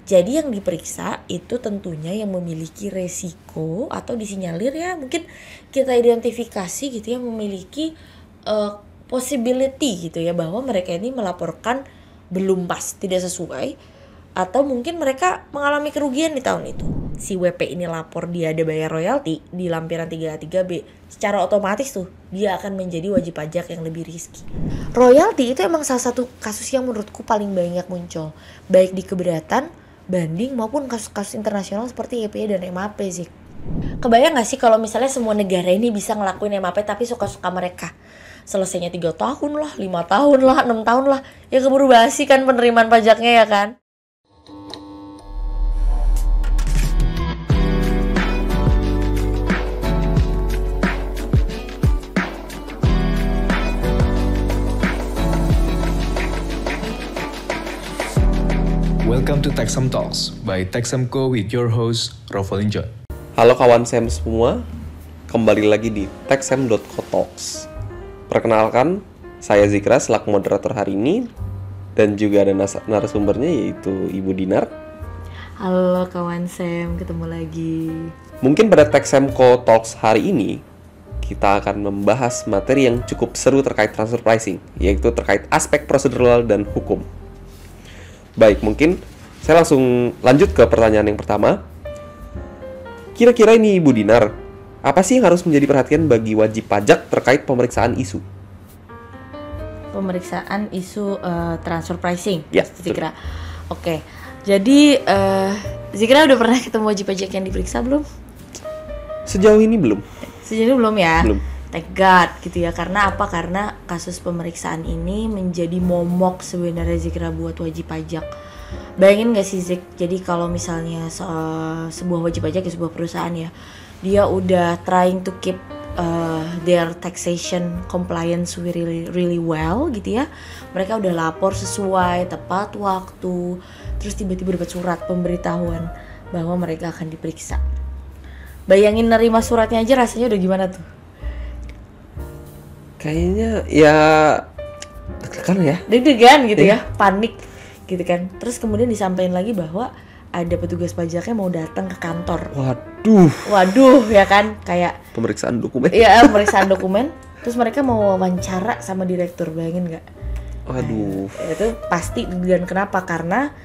Jadi yang diperiksa itu tentunya yang memiliki resiko atau disinyalir ya mungkin kita identifikasi gitu ya memiliki possibility gitu ya bahwa mereka ini melaporkan belum pas, tidak sesuai, atau mungkin mereka mengalami kerugian di tahun itu. Si WP ini lapor dia ada bayar royalti di lampiran 33B, secara otomatis tuh dia akan menjadi wajib pajak yang lebih risky. Royalti itu emang salah satu kasus yang menurutku paling banyak muncul, baik di keberatan, banding maupun kasus-kasus internasional seperti EPE dan MAP sih. Kebayang gak sih kalau misalnya semua negara ini bisa ngelakuin MAP tapi suka-suka mereka? Selesainya 3 tahun lah, 5 tahun lah, 6 tahun lah. Ya keburu basi kan penerimaan pajaknya ya kan? Welcome to Taxam Talks by Taxamco with your host, Rovalin John. Halo kawan Sam semua, kembali lagi di Taxam.co Talks. Perkenalkan, saya Zikra selaku moderator hari ini, dan juga ada narasumbernya yaitu Ibu Dinar. Halo kawan Sam, ketemu lagi. Mungkin pada Taxamco Talks hari ini, kita akan membahas materi yang cukup seru terkait transfer pricing, yaitu terkait aspek prosedural dan hukum. Baik, mungkin saya langsung lanjut ke pertanyaan yang pertama. Kira-kira ini Ibu Dinar, apa sih yang harus menjadi perhatian bagi wajib pajak terkait pemeriksaan isu? Pemeriksaan isu transfer pricing, Ya, Zikra. Oke, jadi Zikra udah pernah ketemu wajib pajak yang diperiksa belum? Sejauh ini belum. Sejauh ini belum ya? Belum. Thank God gitu ya. Karena apa? Karena kasus pemeriksaan ini menjadi momok sebenarnya Zikra buat wajib pajak. Bayangin gak sih Zik? Jadi kalau misalnya sebuah wajib pajak ya sebuah perusahaan ya, dia udah trying to keep their taxation compliance really well gitu ya. Mereka udah lapor sesuai tepat waktu, terus tiba-tiba dapat surat pemberitahuan bahwa mereka akan diperiksa. Bayangin nerima suratnya aja rasanya udah gimana tuh? Kayaknya ya deg-degan ya. Deg-degan gitu ya, panik gitu kan. Terus kemudian disampaikan lagi bahwa ada petugas pajaknya mau datang ke kantor. Waduh ya kan, kayak Pemeriksaan dokumen. iya, pemeriksaan dokumen. Terus mereka mau wawancara sama direktur, bayangin nggak? Waduh. Itu pasti. Dan kenapa? Karena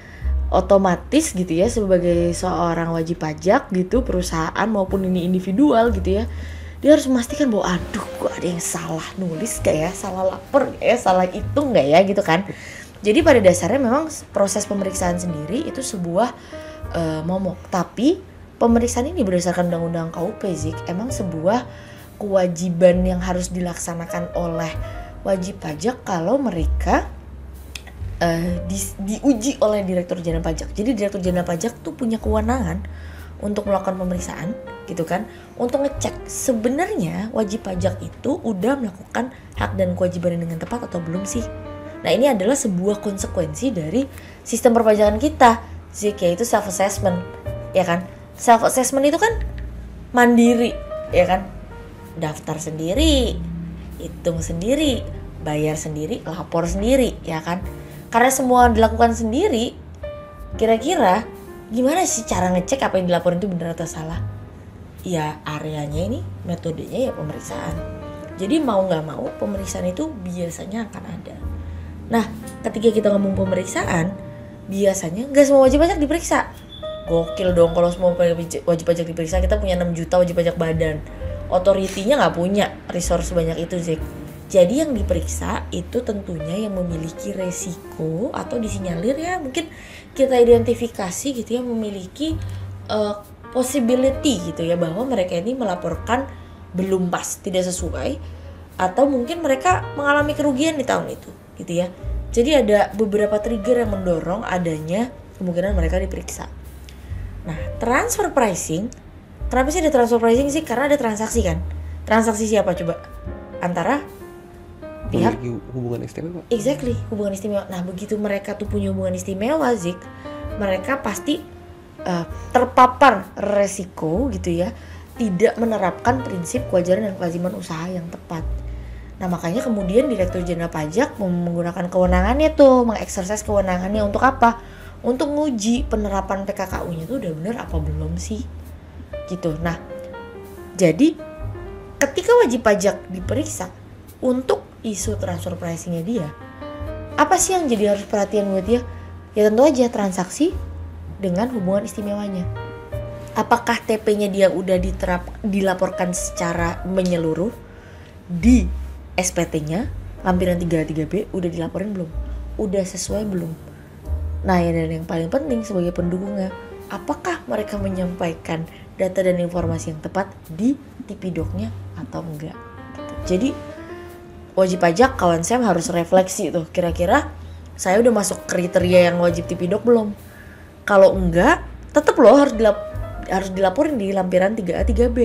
otomatis gitu ya, sebagai seorang wajib pajak gitu, perusahaan maupun ini individual gitu ya, dia harus memastikan bahwa aduh kok ada yang salah nulis gak ya, salah lapor gak ya, salah hitung gak ya gitu kan. Jadi pada dasarnya memang proses pemeriksaan sendiri itu sebuah momok. Tapi pemeriksaan ini berdasarkan undang-undang KUP Zik, emang sebuah kewajiban yang harus dilaksanakan oleh wajib pajak kalau mereka diuji oleh Direktur Jenderal Pajak. Jadi Direktur Jenderal Pajak tuh punya kewenangan untuk melakukan pemeriksaan gitu kan, untuk ngecek sebenarnya wajib pajak itu udah melakukan hak dan kewajibannya dengan tepat atau belum sih. Nah ini adalah sebuah konsekuensi dari sistem perpajakan kita, yaitu self assessment, ya kan? Self assessment itu kan mandiri, ya kan? Daftar sendiri, hitung sendiri, bayar sendiri, lapor sendiri, ya kan? Karena semua dilakukan sendiri, kira-kira gimana sih cara ngecek apa yang dilaporin itu benar atau salah? Ya areanya ini, metodenya ya pemeriksaan. Jadi mau gak mau pemeriksaan itu biasanya akan ada. Nah ketika kita ngomong pemeriksaan, biasanya gak semua wajib pajak diperiksa. Gokil dong kalau semua wajib pajak diperiksa. Kita punya 6 juta wajib pajak badan, otoritinya gak punya resource sebanyak itu Zik. Jadi yang diperiksa itu tentunya yang memiliki resiko atau disinyalir ya mungkin kita identifikasi gitu ya memiliki possibility gitu ya bahwa mereka ini melaporkan belum pas, tidak sesuai, atau mungkin mereka mengalami kerugian di tahun itu gitu ya. Jadi ada beberapa trigger yang mendorong adanya kemungkinan mereka diperiksa. Nah transfer pricing, kenapa sih ada transfer pricing sih? Karena ada transaksi kan. Transaksi siapa coba? Antara pihak hubungan istimewa. Exactly, hubungan istimewa. Nah begitu mereka tuh punya hubungan istimewa Zik, mereka pasti terpapar resiko gitu ya, tidak menerapkan prinsip kewajaran dan kewajiban usaha yang tepat. Nah makanya kemudian Direktur Jenderal Pajak menggunakan kewenangannya tuh, mengeksersis kewenangannya untuk apa? untuk nguji penerapan PKKU-nya tuh udah bener apa belum sih gitu. Nah, jadi ketika wajib pajak diperiksa untuk isu transfer pricing-nya dia, apa sih yang jadi harus perhatian buat dia? Ya tentu aja transaksi dengan hubungan istimewanya. Apakah TP-nya dia udah dilaporkan secara menyeluruh di SPT-nya, lampiran 33B udah dilaporin belum? Udah sesuai belum? Nah, dan yang paling penting sebagai pendukungnya, apakah mereka menyampaikan data dan informasi yang tepat di TP-Doc-nya atau enggak? Gitu. Jadi wajib pajak kawan Sam harus refleksi tuh, kira-kira saya udah masuk kriteria yang wajib TP-Doc belum? Kalau enggak, tetap loh harus dilaporin di lampiran 3A 3B,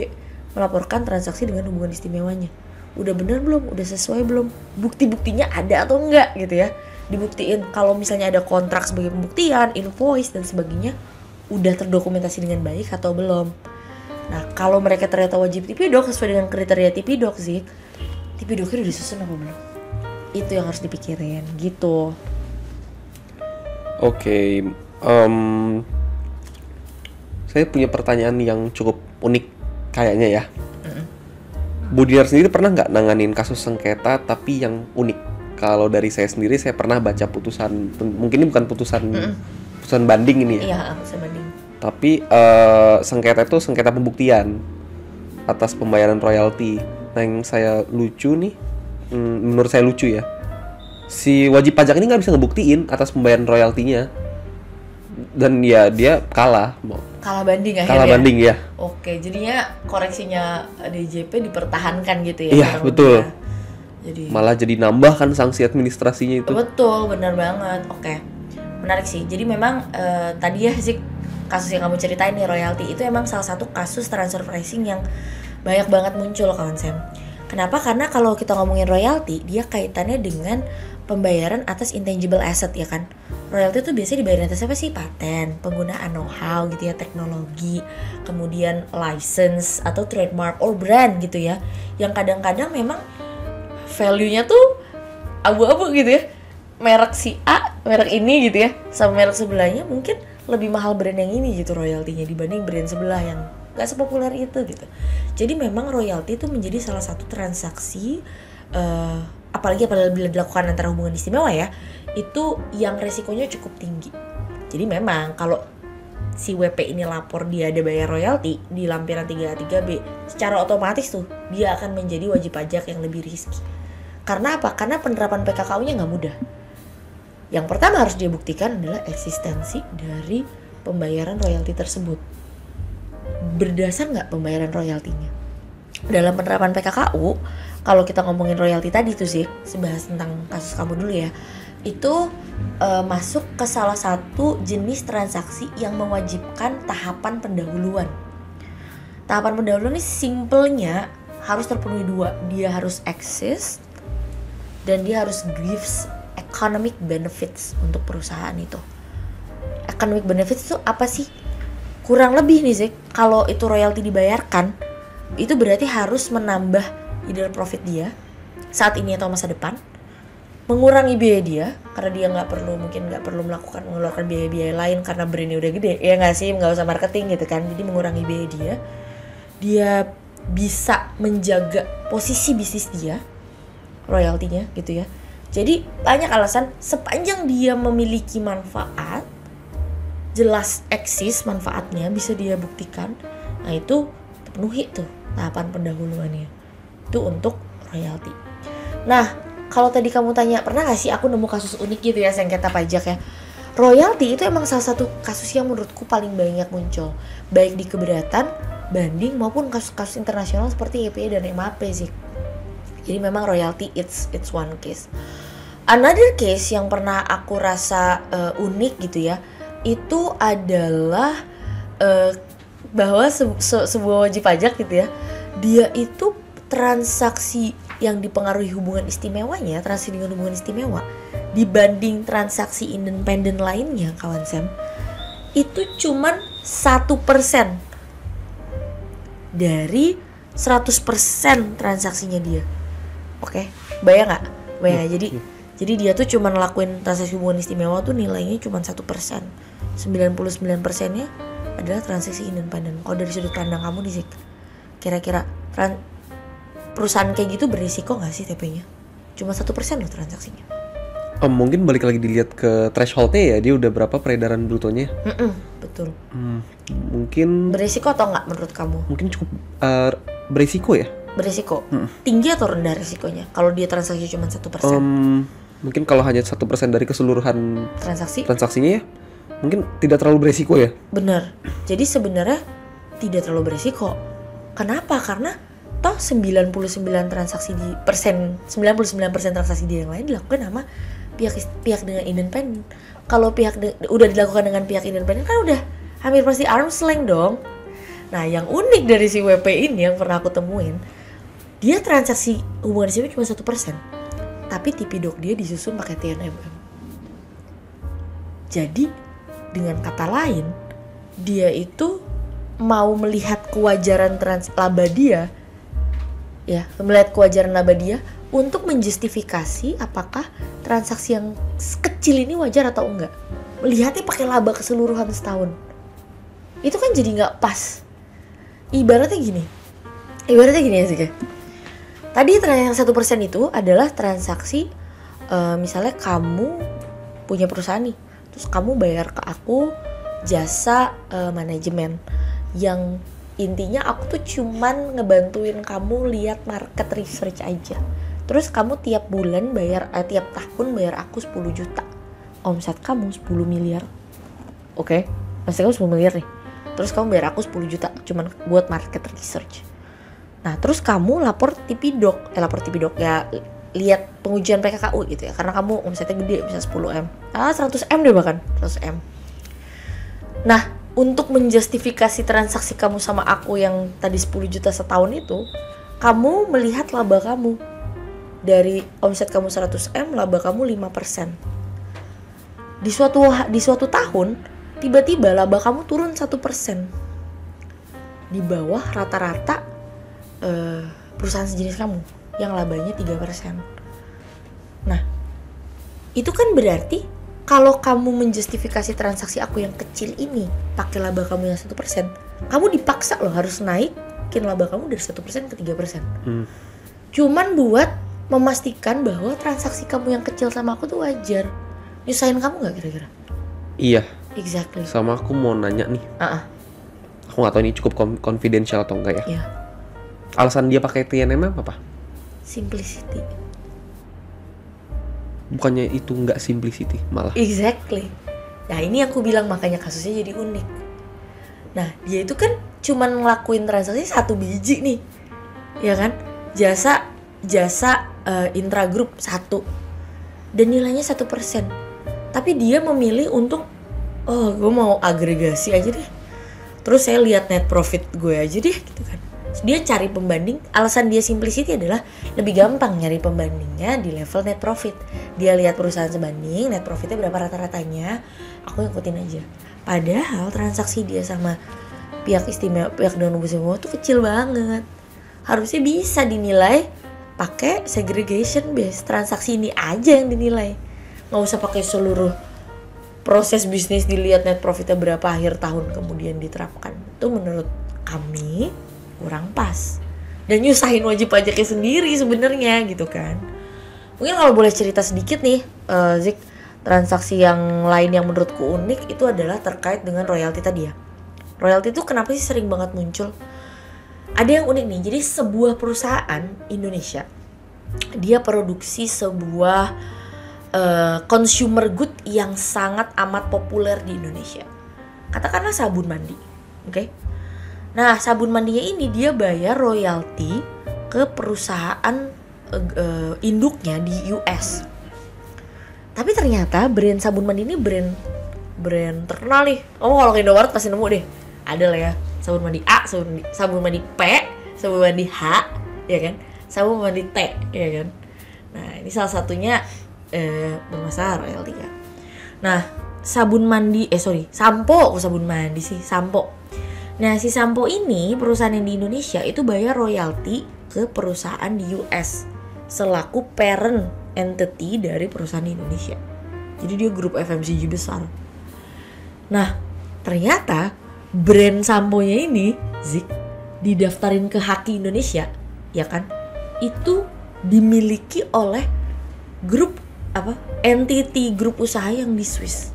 melaporkan transaksi dengan hubungan istimewanya. Udah bener belum? Udah sesuai belum? Bukti-buktinya ada atau enggak gitu ya? Dibuktiin. Kalau misalnya ada kontrak sebagai pembuktian, invoice dan sebagainya, udah terdokumentasi dengan baik atau belum? Nah, kalau mereka ternyata wajib TP-Doc sesuai dengan kriteria TP-Doc sih, TP-Doc-nya udah disusun apa belum? Itu yang harus dipikirin gitu. Oke, saya punya pertanyaan yang cukup unik kayaknya ya. Bu Dinar sendiri pernah nggak nanganin kasus sengketa tapi yang unik? Kalau dari saya sendiri, saya pernah baca putusan, mungkin ini bukan putusan banding ini ya. Iya, putusan banding. Tapi sengketa itu sengketa pembuktian atas pembayaran royalti. Nah, yang saya lucu nih, menurut saya lucu ya, si wajib pajak ini nggak bisa ngebuktiin atas pembayaran royaltinya, dan ya dia kalah banding akhirnya. Kalah banding ya. Oke, jadinya koreksinya DJP dipertahankan gitu ya. Iya, betul. Jadi malah jadi nambah kan sanksi administrasinya itu. Betul, benar banget. Oke, menarik sih. Jadi memang tadi ya sih kasus yang kamu ceritain nih, royalti itu emang salah satu kasus transfer pricing yang banyak banget muncul kawan Sam. Kenapa? Karena kalau kita ngomongin royalti, dia kaitannya dengan pembayaran atas intangible asset ya kan. Royalti itu biasanya dibayarin atas apa sih? Paten, penggunaan know-how gitu ya, teknologi, kemudian license atau trademark or brand gitu ya. Yang kadang-kadang memang value-nya tuh abu-abu gitu ya. Merek si A, merek ini gitu ya, sama merek sebelahnya mungkin lebih mahal brand yang ini gitu royaltinya dibanding brand sebelah yang gak sepopuler itu gitu. Jadi memang royalti itu menjadi salah satu transaksi apalagi apabila dilakukan antara hubungan istimewa ya, itu yang resikonya cukup tinggi. Jadi memang kalau si WP ini lapor dia ada bayar royalti di lampiran 3A 3B, secara otomatis tuh dia akan menjadi wajib pajak yang lebih risky. Karena apa? Karena penerapan PKKU-nya nggak mudah. Yang pertama harus dia buktikan adalah eksistensi dari pembayaran royalti tersebut. Berdasar nggak pembayaran royaltinya? Dalam penerapan PKKU, kalau kita ngomongin royalti tadi tuh sih, sebahas tentang kasus kamu dulu ya, itu masuk ke salah satu jenis transaksi yang mewajibkan tahapan pendahuluan. Tahapan pendahuluan ini simpelnya harus terpenuhi dua. Dia harus exist dan dia harus gives economic benefits untuk perusahaan itu. Economic benefits itu apa sih? Kurang lebih nih sih, kalau itu royalti dibayarkan, itu berarti harus menambah either profit dia saat ini atau masa depan, mengurangi biaya dia karena dia nggak perlu mengeluarkan biaya-biaya lain karena brandnya udah gede ya nggak sih, nggak usah marketing gitu kan. Jadi mengurangi biaya dia bisa menjaga posisi bisnis dia royaltinya gitu ya. Jadi banyak alasan, sepanjang dia memiliki manfaat jelas eksis manfaatnya bisa dia buktikan, nah itu terpenuhi tuh tahapan pendahuluannya itu untuk royalti. Nah, kalau tadi kamu tanya, pernah gak sih aku nemu kasus unik gitu ya sengketa pajak ya? Royalti itu emang salah satu kasus yang menurutku paling banyak muncul, baik di keberatan, banding maupun kasus-kasus internasional seperti EPA dan MAP sih. Jadi memang royalti it's one case. Another case yang pernah aku rasa unik gitu ya, itu adalah bahwa sebuah wajib pajak gitu ya, dia itu transaksi yang dipengaruhi hubungan istimewanya, transaksi dengan hubungan istimewa dibanding transaksi independen lainnya kawan Sam, itu cuman 1% dari 100% transaksinya dia. Oke, bayang nggak? Bayang. Jadi dia tuh cuman lakuin transaksi hubungan istimewa tuh nilainya cuman 1%. 99%-nya adalah transaksi independen. Kalau dari sudut pandang kamu nih Zik, kira-kira perusahaan kayak gitu berisiko gak sih TP-nya? Cuma 1% loh transaksinya. Mungkin balik lagi dilihat ke threshold-nya ya, dia udah berapa peredaran brutonya? Betul. Mungkin berisiko atau nggak menurut kamu? Mungkin cukup berisiko ya. Berisiko. Tinggi atau rendah risikonya? Kalau dia transaksi cuma 1%? Mungkin kalau hanya 1% dari keseluruhan transaksinya ya, mungkin tidak terlalu berisiko ya. Bener. Jadi sebenarnya tidak terlalu berisiko. Kenapa? Karena toh 99% transaksi 99% transaksi di yang lain dilakukan sama pihak dengan independen. Kalau udah dilakukan dengan pihak independen kan udah hampir pasti arm's length dong. Nah, yang unik dari si WP ini yang pernah aku temuin, dia transaksi hubungan cuma 1%. Tapi Tipidoc dia disusun pakai TNMM. Jadi dengan kata lain, dia itu mau melihat kewajaran laba dia, ya, melihat kewajaran laba dia untuk menjustifikasi apakah transaksi yang kecil ini wajar atau enggak. Melihatnya pakai laba keseluruhan setahun. Itu kan jadi nggak pas. Ibaratnya gini ya sih. Tadi transaksi 1% itu adalah transaksi misalnya kamu punya perusahaan nih, terus kamu bayar ke aku jasa manajemen yang intinya aku tuh cuman ngebantuin kamu lihat market research aja. Terus kamu tiap bulan tiap tahun bayar aku 10 juta. Omset kamu 10 miliar. Oke, omset kamu 10 miliar nih. Terus kamu bayar aku 10 juta cuman buat market research. Nah, terus kamu lapor Tipidoc ya, lihat pengujian PKKU gitu ya. Karena kamu omsetnya gede, bisa 10M. 100M deh bahkan, 100M. Nah, untuk menjustifikasi transaksi kamu sama aku yang tadi 10 juta setahun itu, kamu melihat laba kamu. Dari omset kamu 100M, laba kamu 5%. Di suatu tahun, tiba-tiba laba kamu turun 1%. Di bawah rata-rata perusahaan sejenis kamu yang labanya 3%. Nah, itu kan berarti kalau kamu menjustifikasi transaksi aku yang kecil ini pakai laba kamu yang 1%, kamu dipaksa loh harus naikin laba kamu dari 1% ke 3%. Cuman buat memastikan bahwa transaksi kamu yang kecil sama aku tuh wajar. Nyusahin kamu gak kira-kira? Iya. Exactly. Sama aku mau nanya nih. Aku gak tahu ini cukup confidential atau enggak ya. Alasan dia pakai TNMM apa? Simplicity. Bukannya itu nggak simplicity malah. Exactly. Nah, ini yang aku bilang makanya kasusnya jadi unik. Nah, dia itu kan cuman ngelakuin transaksi 1 biji nih, ya kan? Jasa intragroup 1 dan nilainya 1%. Tapi dia memilih untuk gue mau agregasi aja deh. Terus saya lihat net profit gue aja deh gitu kan. Dia cari pembanding, alasan dia simplicity adalah lebih gampang nyari pembandingnya di level net profit. Dia lihat perusahaan sebanding, net profitnya berapa rata-ratanya, aku ngikutin aja. Padahal transaksi dia sama pihak dengan hubungan istimewa tuh kecil banget. Harusnya bisa dinilai pakai segregation base, transaksi ini aja yang dinilai. Nggak usah pakai seluruh proses bisnis dilihat net profitnya berapa akhir tahun kemudian diterapkan. Itu menurut kami kurang pas dan nyusahin wajib pajaknya sendiri sebenarnya gitu kan. Mungkin kalau boleh cerita sedikit nih, Zik, transaksi yang lain yang menurutku unik itu adalah terkait dengan royalti tadi ya. Royalti itu kenapa sih sering banget muncul? Ada yang unik nih, jadi sebuah perusahaan Indonesia dia produksi sebuah consumer good yang sangat amat populer di Indonesia. Katakanlah sabun mandi, oke? Nah, sabun mandinya ini dia bayar royalti ke perusahaan induknya di US. Tapi ternyata brand sabun mandi ini brand terkenal nih. Kalau ke Indomaret pasti nemu deh. Ada lah ya, sabun mandi A, sabun mandi P, sabun mandi H, ya kan? Sabun mandi T, ya kan? Nah, ini salah satunya bermasalah royaltinya. Nah, sampo. Nah, si sampo ini perusahaan yang di Indonesia itu bayar royalti ke perusahaan di US selaku parent entity dari perusahaan di Indonesia. Jadi dia grup FMCG besar. Nah, ternyata brand samponya ini, Zik, didaftarin ke Haki Indonesia, ya kan? Itu dimiliki oleh grup entity grup usaha yang di Swiss.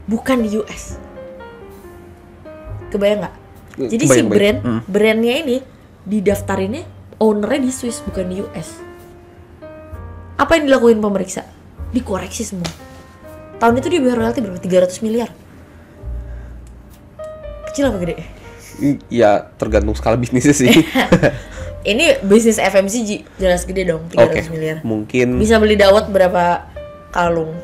Bukan di US. Kebayang nggak? Jadi si brandnya ini didaftarinnya ownernya di Swiss, bukan di US. Apa yang dilakuin pemeriksa? Dikoreksi semua. Tahun itu dia bayar royalti berapa? 300 miliar. Kecil apa gede? Ya tergantung skala bisnisnya sih. Ini bisnis FMCG, jelas gede dong, 300 miliar. Mungkin bisa beli dawet berapa kalung,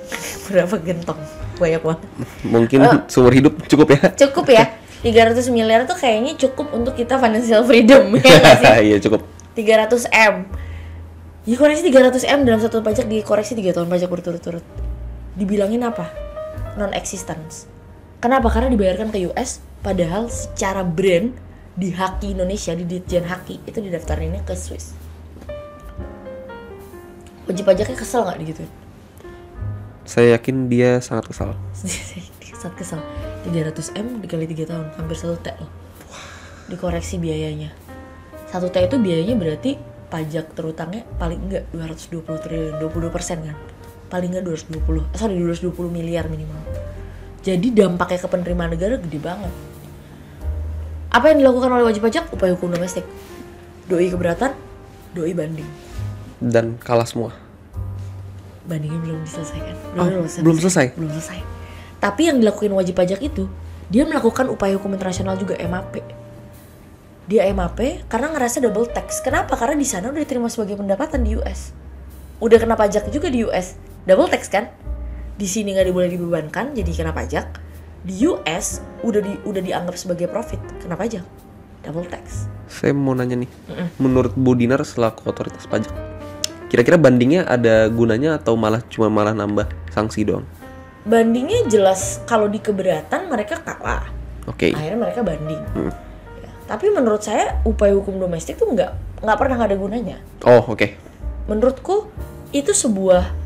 berapa gentong, banyak banget. Mungkin seumur hidup cukup ya. Cukup ya. 300 miliar tuh kayaknya cukup untuk kita financial freedom, ya nggak sih? Iya cukup. 300 M. Dikoreksi 300 M dalam satu tahun pajak, dikoreksi 3 tahun pajak berturut-turut. Dibilangin apa? Non-existence. Kenapa? Karena dibayarkan ke US, padahal secara brand di Haki Indonesia, di Ditjen Haki itu didaftarinnya ke Swiss. Wajib pajaknya kesel nggak digituin? Saya yakin dia sangat kesal. Sangat kesel. 300 M dikali 3 tahun, hampir 1 T loh. Dikoreksi biayanya. 1 T itu biayanya berarti pajak terutangnya paling enggak 220 triliun, 22% kan? Paling enggak 220 miliar minimal. Jadi dampaknya ke penerimaan negara gede banget. Apa yang dilakukan oleh wajib pajak? Upaya hukum domestik. Doi keberatan, doi banding. Dan kalah semua. Bandingnya belum diselesaikan. Belum selesai? Belum selesai. Tapi yang dilakukan wajib pajak itu, dia melakukan upaya hukum internasional juga, MAP. Dia MAP karena ngerasa double tax. Kenapa? Karena di sana udah diterima sebagai pendapatan di US. Udah kena pajak juga di US. Double tax kan? Di sini nggak boleh dibebankan, jadi kena pajak. Di US udah dianggap sebagai profit, kena pajak. Double tax. Saya mau nanya nih, menurut Bu Dinar selaku otoritas pajak, kira-kira bandingnya ada gunanya atau malah nambah sanksi doang? Bandingnya jelas, kalau di keberatan mereka kalah. Oke. Akhirnya mereka banding. Ya, tapi menurut saya upaya hukum domestik tuh nggak pernah ada gunanya. Oh oke. Menurutku itu sebuah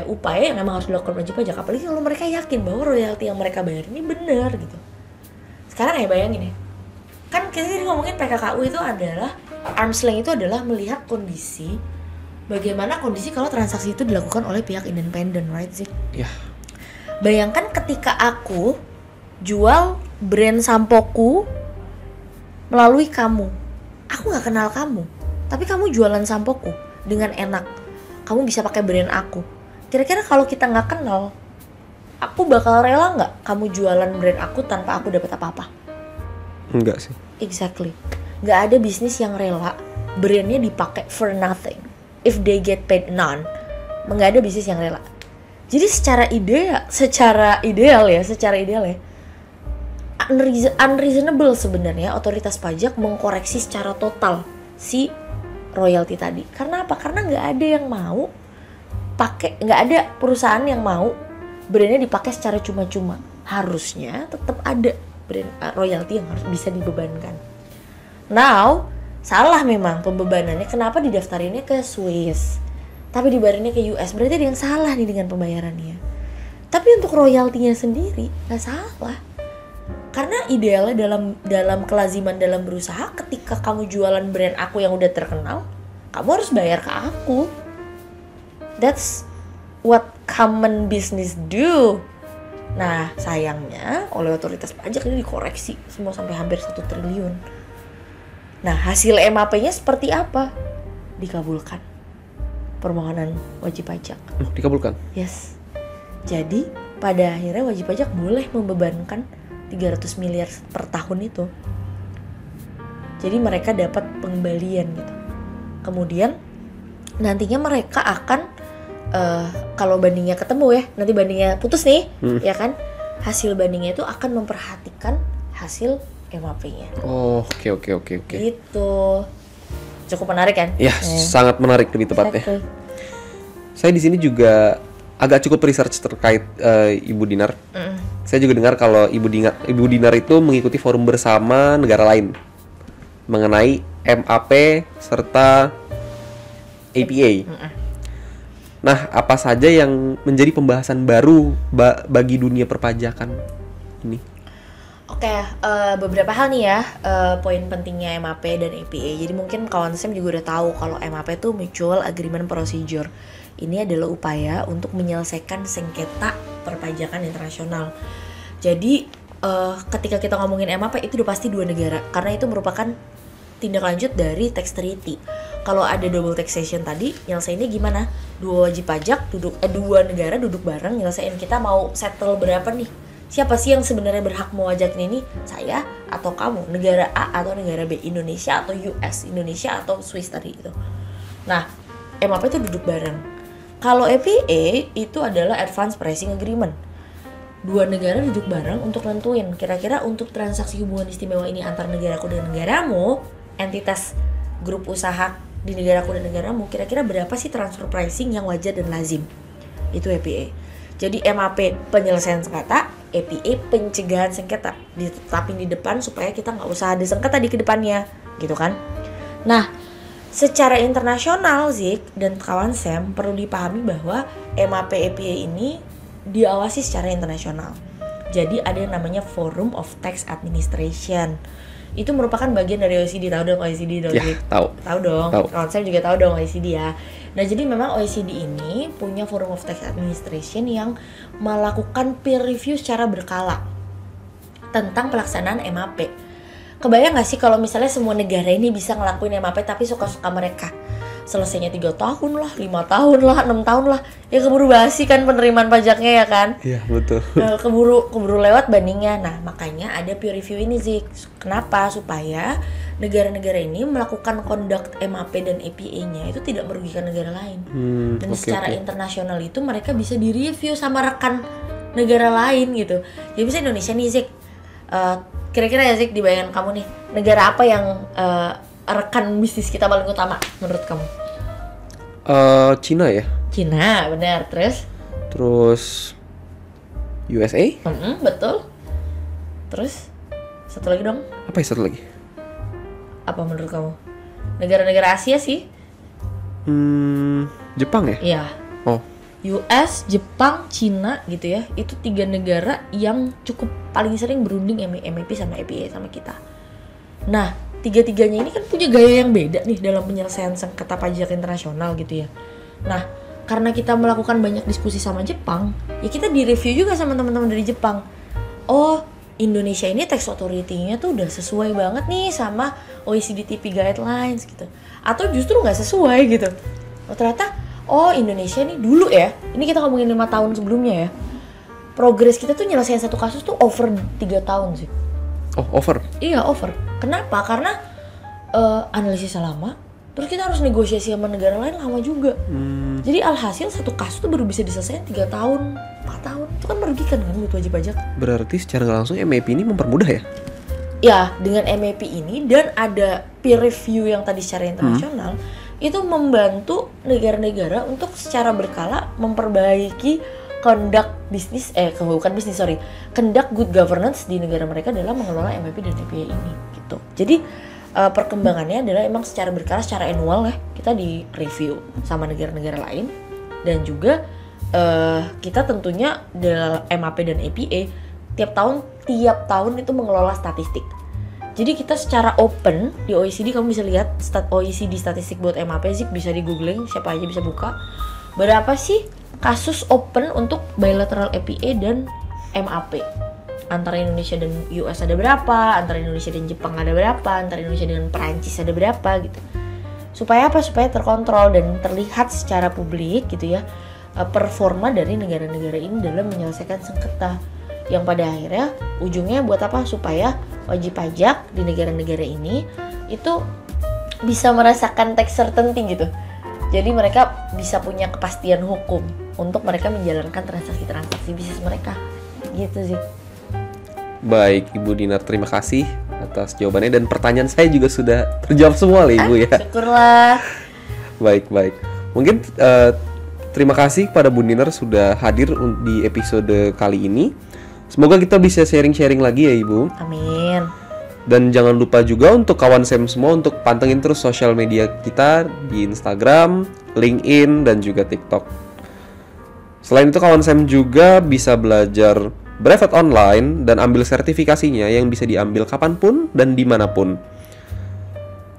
upaya yang memang harus dilakukan wajib pajak, apalagi kalau mereka yakin bahwa royalti yang mereka bayar ini benar gitu. Sekarang bayangin ya, kan kita tadi ngomongin PKKU itu adalah arm's length, itu adalah melihat kondisi, bagaimana kondisi kalau transaksi itu dilakukan oleh pihak independen, right sih? Ya. Bayangkan ketika aku jual brand sampoku melalui kamu, aku nggak kenal kamu, tapi kamu jualan sampoku dengan enak, kamu bisa pakai brand aku. Kira-kira kalau kita nggak kenal, aku bakal rela nggak kamu jualan brand aku tanpa aku dapat apa-apa? Enggak sih. Exactly. Nggak ada bisnis yang rela brandnya dipakai for nothing if they get paid none. Nggak ada bisnis yang rela. Jadi secara ideal ya, unreasonable sebenarnya otoritas pajak mengkoreksi secara total si royalti tadi. Karena apa? Karena nggak ada yang mau nggak ada perusahaan yang mau brandnya dipakai secara cuma-cuma. Harusnya tetap ada brand royalti yang harus bisa dibebankan. Now, salah memang pembebanannya. Kenapa didaftarinnya ke Swiss, tapi dibayarinnya ke US? Berarti ada yang salah nih dengan pembayarannya. Tapi untuk royaltinya sendiri nggak salah. Karena idealnya dalam kelaziman dalam berusaha, ketika kamu jualan brand aku yang udah terkenal, kamu harus bayar ke aku. That's what common business do. Nah, sayangnya oleh otoritas pajak ini dikoreksi semua sampai hampir 1 triliun. Nah, hasil MAP-nya seperti apa? Dikabulkan permohonan wajib pajak. Dikabulkan? Yes. Jadi, pada akhirnya wajib pajak boleh membebankan 300 miliar per tahun itu. Jadi mereka dapat pengembalian gitu. Kemudian nantinya mereka akan kalau bandingnya ketemu ya, nanti bandingnya putus nih, ya kan? Hasil bandingnya itu akan memperhatikan hasil MAP-nya. Oh, oke. Gitu. Cukup menarik kan? Ya, sangat menarik lebih tepatnya. Exactly. Saya di sini juga agak cukup research terkait Ibu Dinar. Saya juga dengar kalau Ibu Dinar itu mengikuti forum bersama negara lain mengenai MAP serta APA. Nah, apa saja yang menjadi pembahasan baru bagi dunia perpajakan ini? Oke, beberapa hal nih ya, poin pentingnya MAP dan APA. Jadi mungkin kawan Sam juga udah tahu kalau MAP itu Mutual Agreement Procedure. Ini adalah upaya untuk menyelesaikan sengketa perpajakan internasional. Jadi ketika kita ngomongin MAP itu udah pasti dua negara, karena itu merupakan tindak lanjut dari tax treaty. Kalau ada double taxation tadi, nyelesainnya gimana? Dua wajib pajak dua negara duduk bareng nyelesain kita mau settle berapa nih? Siapa sih yang sebenarnya berhak mewajakin ini? Saya atau kamu? Negara A atau negara B? Indonesia atau US? Indonesia atau Swiss tadi itu. Nah, MAP itu duduk bareng. Kalau APA itu adalah Advance Pricing Agreement. Dua negara duduk bareng untuk nentuin kira-kira untuk transaksi hubungan istimewa ini antar negaraku dan negaramu, entitas grup usaha di negaraku dan negaramu, kira-kira berapa sih transfer pricing yang wajar dan lazim? Itu APA. Jadi MAP penyelesaian sengketa, APA pencegahan sengketa, ditetapin di depan supaya kita nggak usah ada sengketa di kedepannya, gitu kan? Nah, secara internasional Zik dan kawan Sam perlu dipahami bahwa MAP APA ini diawasi secara internasional. Jadi ada yang namanya Forum of Tax Administration. Itu merupakan bagian dari OECD. Tahu dong OECD dong? Ya, tahu. Tahu dong. Kawan Sam juga tahu dong OECD ya. Nah, jadi memang OECD ini punya Forum of Tax Administration yang melakukan peer review secara berkala tentang pelaksanaan MAP. Kebayang gak sih kalau misalnya semua negara ini bisa ngelakuin MAP tapi suka-suka mereka? Selesainya 3 tahun lah, 5 tahun lah, 6 tahun lah. Ya keburu basi kan penerimaan pajaknya ya kan? Iya, betul. Keburu lewat bandingnya. Nah, makanya ada peer review ini sih. Kenapa? Supaya negara-negara ini melakukan conduct MAP dan APA-nya itu tidak merugikan negara lain. Dan secara internasional itu mereka bisa direview sama rekan negara lain gitu. Jadi misalnya Indonesia nih Zik, kira-kira ya Zik, di bayangan kamu nih, negara apa yang rekan bisnis kita paling utama menurut kamu? Cina ya? Cina, benar. Terus USA? Betul. Terus satu lagi dong. Apa ya satu lagi? Apa menurut kamu? Negara-negara Asia sih? Jepang ya? Iya. Oh. US, Jepang, Cina gitu ya. Itu 3 negara yang cukup paling sering berunding MAP sama APA sama kita. Nah, 3-tiganya ini kan punya gaya yang beda nih dalam penyelesaian sengketa pajak internasional gitu ya. Nah, karena kita melakukan banyak diskusi sama Jepang, ya kita direview juga sama teman-teman dari Jepang. Oh, Indonesia ini tax authority-nya tuh udah sesuai banget nih sama OECD TP guidelines gitu. Atau justru nggak sesuai gitu. Oh, ternyata, Indonesia nih dulu ya, ini kita ngomongin 5 tahun sebelumnya ya, progres kita tuh nyelesain satu kasus tuh over 3 tahun sih. Oh, over? Iya, over. Kenapa? Karena analisisnya lama, terus kita harus negosiasi sama negara lain lama juga. Jadi alhasil satu kasus tuh baru bisa diselesaikan 3 tahun, 4 tahun. Itu kan merugikan kan buat wajib pajak. Berarti secara nggak langsung MAP ini mempermudah ya? Ya, dengan MAP ini dan ada peer review yang tadi secara internasional, itu membantu negara-negara untuk secara berkala memperbaiki conduct good governance di negara mereka dalam mengelola MAP dan APA ini gitu. Jadi perkembangannya adalah emang secara berkala, secara annual ya, kita di review sama negara-negara lain, dan juga kita tentunya dalam MAP dan APA tiap tahun itu mengelola statistik. Jadi kita secara open di OECD, kamu bisa lihat OECD statistik buat MAP sih, bisa di googling, siapa aja bisa buka. Berapa sih kasus open untuk bilateral APA dan MAP? Antara Indonesia dan US ada berapa, antara Indonesia dan Jepang ada berapa, antara Indonesia dengan Perancis ada berapa gitu. Supaya apa? Supaya terkontrol dan terlihat secara publik gitu ya, performa dari negara-negara ini dalam menyelesaikan sengketa. Yang pada akhirnya ujungnya buat apa? Supaya wajib pajak di negara-negara ini itu bisa merasakan tax certainty gitu. Jadi mereka bisa punya kepastian hukum untuk mereka menjalankan transaksi-transaksi bisnis mereka. Gitu sih. Baik, Ibu Dinar, terima kasih atas jawabannya, dan pertanyaan saya juga sudah terjawab semua lah Ibu ya. Syukurlah. Baik. Mungkin terima kasih kepada Bu Dinar sudah hadir di episode kali ini. Semoga kita bisa sharing-sharing lagi ya Ibu. Amin. Dan jangan lupa juga untuk kawan Sam semua untuk pantengin terus sosial media kita di Instagram, LinkedIn, dan juga TikTok. Selain itu, kawan Sam juga bisa belajar brevet online dan ambil sertifikasinya yang bisa diambil kapanpun dan dimanapun.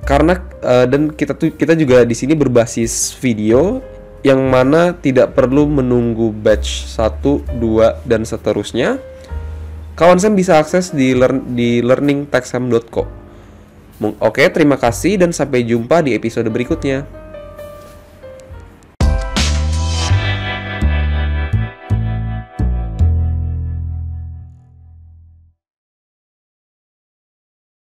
Karena dan kita juga di sini berbasis video yang mana tidak perlu menunggu batch 1, 2 dan seterusnya. Kawan Sam bisa akses di learningtechsam.co. Oke, terima kasih dan sampai jumpa di episode berikutnya.